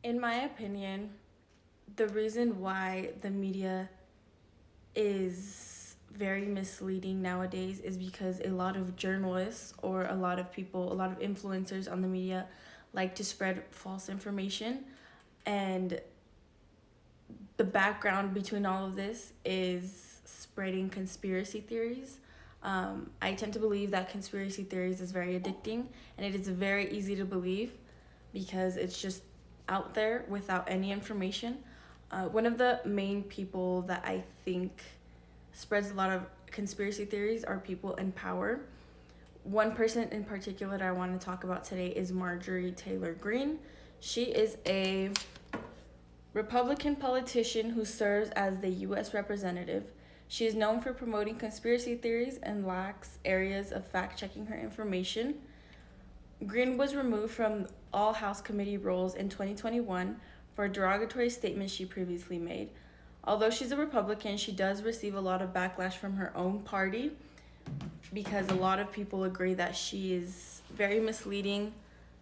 In my opinion, the reason why the media is very misleading nowadays is because a lot of journalists or a lot of people, a lot of influencers on the media like to spread false information. And the background between all of this is spreading conspiracy theories. I tend to believe that conspiracy theories is very addicting, and it is very easy to believe because it's just out there without any information. One of the main people that I think spreads a lot of conspiracy theories are people in power. One person in particular that I want to talk about today is Marjorie Taylor Greene. She is a Republican politician who serves as the U.S. representative. She is known for promoting conspiracy theories and lacks areas of fact-checking her information. Greene was removed from all House committee roles in 2021 for a derogatory statement she previously made. Although she's a Republican, she does receive a lot of backlash from her own party because a lot of people agree that she is very misleading.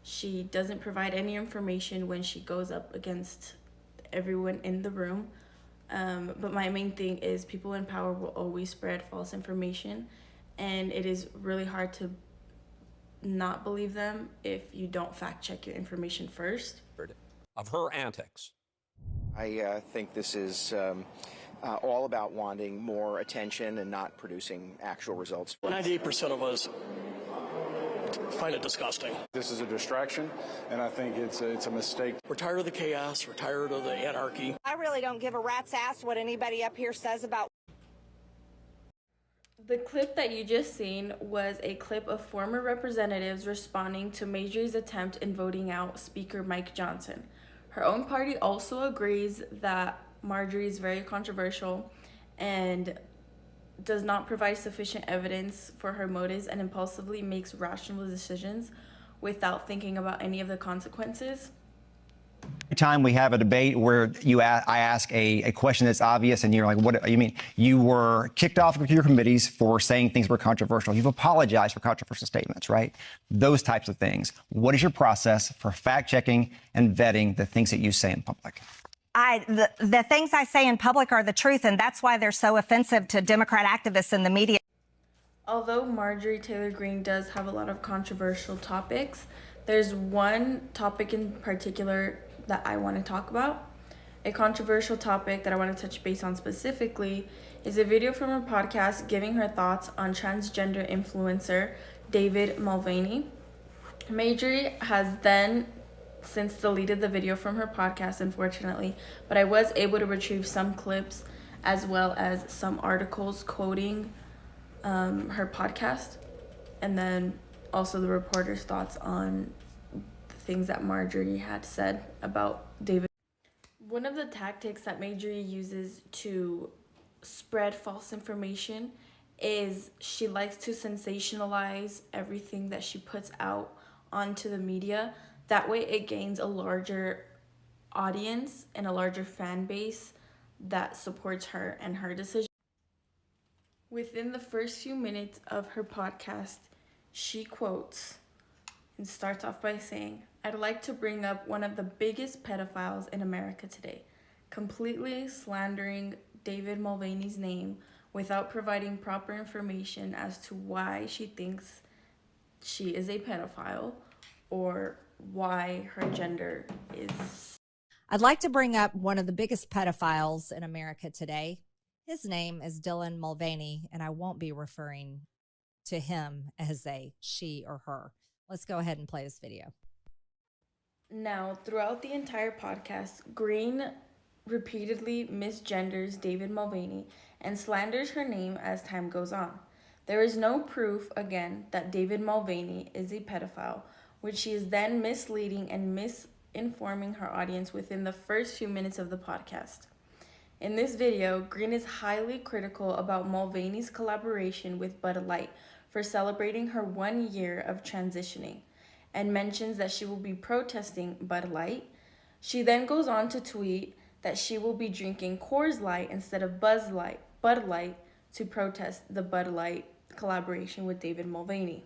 She doesn't provide any information when she goes up against everyone in the room. But my main thing is people in power will always spread false information, and it is really hard to not believe them if you don't fact check your information first. Of her antics. I think this is all about wanting more attention and not producing actual results. 98% of us find it disgusting. This is a distraction, and I think it's a mistake. We're tired of the chaos. We're tired of the anarchy. I really don't give a rat's ass what anybody up here says about. The clip that you just seen was a clip of former representatives responding to Marjorie's attempt in voting out Speaker Mike Johnson. Her own party also agrees that Marjorie is very controversial and does not provide sufficient evidence for her motives and impulsively makes rational decisions without thinking about any of the consequences. Every time we have a debate where I ask a question that's obvious and you're like, what do you mean? You were kicked off of your committees for saying things were controversial. You've apologized for controversial statements, right? Those types of things. What is your process for fact checking and vetting the things that you say in public? The things I say in public are the truth, and that's why they're so offensive to Democrat activists in the media. Although Marjorie Taylor Greene does have a lot of controversial topics, there's one topic in particular that I want to talk about. A controversial topic that I want to touch base on specifically is a video from her podcast giving her thoughts on transgender influencer David Mulvaney. Marjorie has then since deleted the video from her podcast, unfortunately, but I was able to retrieve some clips as well as some articles quoting her podcast, and then also the reporter's thoughts on the things that Marjorie had said about David. One of the tactics that Marjorie uses to spread false information is she likes to sensationalize everything that she puts out onto the media. That way it gains a larger audience and a larger fan base that supports her and her decision. Within the first few minutes of her podcast, she quotes and starts off by saying, "I'd like to bring up one of the biggest pedophiles in America today, completely slandering David Mulvaney's name without providing proper information as to why she thinks she is a pedophile or why her gender is." I'd like to bring up one of the biggest pedophiles in America today. His name is Dylan Mulvaney, and I won't be referring to him as a she or her. Let's go ahead and play this video. Now, throughout the entire podcast, Greene repeatedly misgenders David Mulvaney and slanders her name as time goes on. There is no proof, again, that David Mulvaney is a pedophile, which she is then misleading and misinforming her audience within the first few minutes of the podcast. In this video, Greene is highly critical about Mulvaney's collaboration with Bud Light for celebrating her 1 year of transitioning and mentions that she will be protesting Bud Light. She then goes on to tweet that she will be drinking Coors Light instead of Bud Light to protest the Bud Light collaboration with David Mulvaney.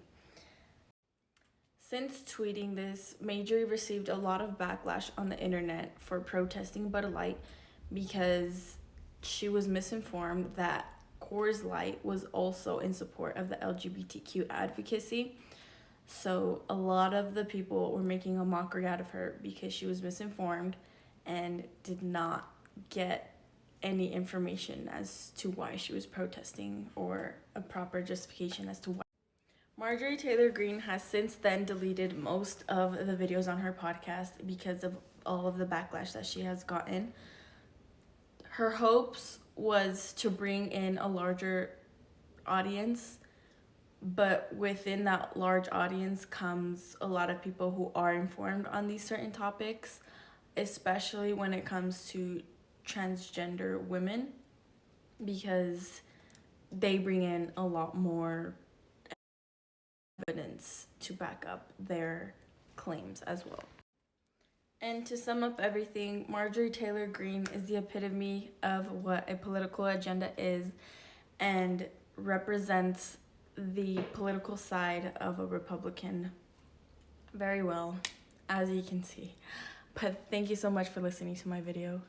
Since tweeting this, Marjorie received a lot of backlash on the internet for protesting Bud Light because she was misinformed that Coors Light was also in support of the LGBTQ advocacy. So a lot of the people were making a mockery out of her because she was misinformed and did not get any information as to why she was protesting or a proper justification as to why. Marjorie Taylor Greene has since then deleted most of the videos on her podcast because of all of the backlash that she has gotten. Her hopes was to bring in a larger audience, but within that large audience comes a lot of people who are informed on these certain topics, especially when it comes to transgender women, because they bring in a lot more evidence to back up their claims as well. And to sum up everything, Marjorie Taylor Greene is the epitome of what a political agenda is and represents the political side of a Republican very well, as you can see. But thank you so much for listening to my video.